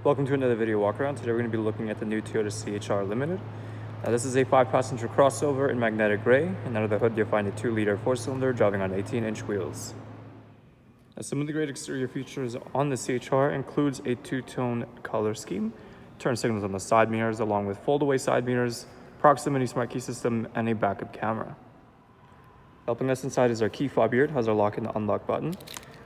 Welcome to another video walk around. Today we're going to be looking at the new Toyota CHR Limited. Now this is a 5-passenger crossover in magnetic gray, and under the hood you'll find a 2-liter 4-cylinder driving on 18-inch wheels. Now some of the great exterior features on the CHR includes a 2-tone color scheme, turn signals on the side mirrors along with fold-away side mirrors, proximity smart key system, and a backup camera. Helping us inside is our key fob here. It has our lock and unlock button.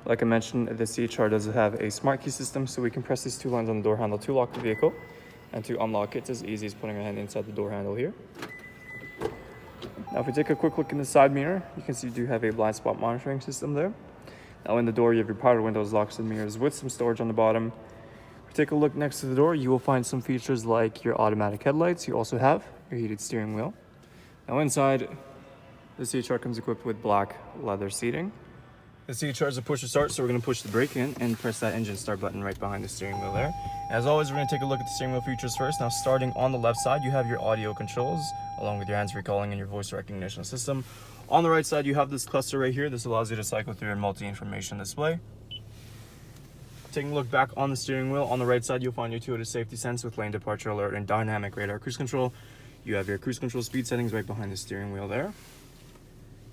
Like I mentioned, the CHR does have a smart key system, so we can press these 2 lines on the door handle to lock the vehicle. And to unlock it, it's as easy as putting our hand inside the door handle here. Now if we take a quick look in the side mirror, you can see you do have a blind spot monitoring system there. Now in the door, you have your power windows, locks, and mirrors with some storage on the bottom. If we take a look next to the door, you will find some features like your automatic headlights. You also have your heated steering wheel. Now inside, the CHR comes equipped with black leather seating. The CHR is a push to start, so we're going to push the brake in and press that engine start button right behind the steering wheel there. As always, we're going to take a look at the steering wheel features first. Now starting on the left side, you have your audio controls along with your hands-free calling and your voice recognition system. On the right side, you have this cluster right here. This allows you to cycle through your multi-information display. Taking a look back on the steering wheel, on the right side, you'll find your Toyota safety sense with lane departure alert and dynamic radar cruise control. You have your cruise control speed settings right behind the steering wheel there.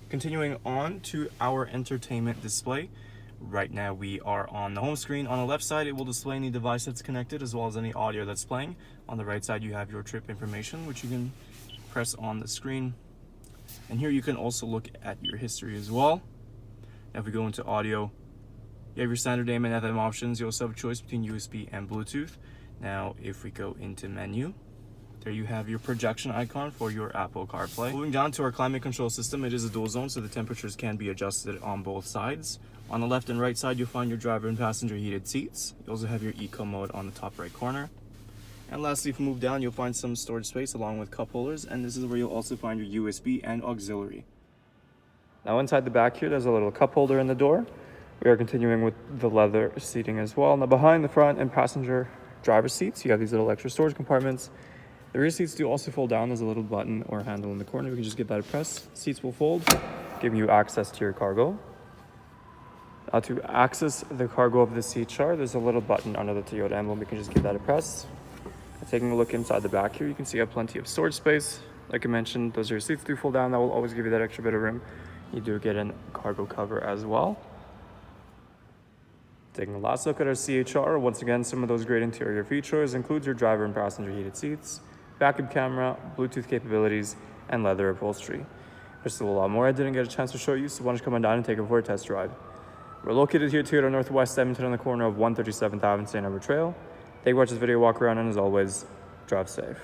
Continuing on to our entertainment display. Right now we are on the home screen. On the left side, it will display any device that's connected as well as any audio that's playing. On the right side, you have your trip information, which you can press on the screen. And here you can also look at your history as well. Now if we go into audio, you have your standard AM and FM options. You also have a choice between USB and Bluetooth. Now if we go into menu, there you have your projection icon for your Apple CarPlay. Moving down to our climate control system, it is a dual zone, so the temperatures can be adjusted on both sides. On the left and right side, you'll find your driver and passenger heated seats. You also have your eco mode on the top right corner. And lastly, if you move down, you'll find some storage space along with cup holders, and this is where you'll also find your USB and auxiliary. Now inside the back here, there's a little cup holder in the door. We are continuing with the leather seating as well. Now behind the front and passenger driver seats, you have these little extra storage compartments. The rear seats do also fold down. There's a little button or handle in the corner. We can just give that a press. Seats will fold, giving you access to your cargo. Now to access the cargo of the CHR, there's a little button under the Toyota emblem. We can just give that a press. And taking a look inside the back here, you can see you have plenty of storage space. Like I mentioned, those are your seats do fold down. That will always give you that extra bit of room. You do get a cargo cover as well. Taking a last look at our CHR, once again, some of those great interior features includes your driver and passenger heated seats, backup camera, Bluetooth capabilities, and leather upholstery. There's still a lot more I didn't get a chance to show you, so why don't you come on down and take it for a test drive. We're located here at Toyota Northwest Edmonton on the corner of 137th Ave and St.Albert Trail. Thank you for watching this video walk around, and as always, drive safe.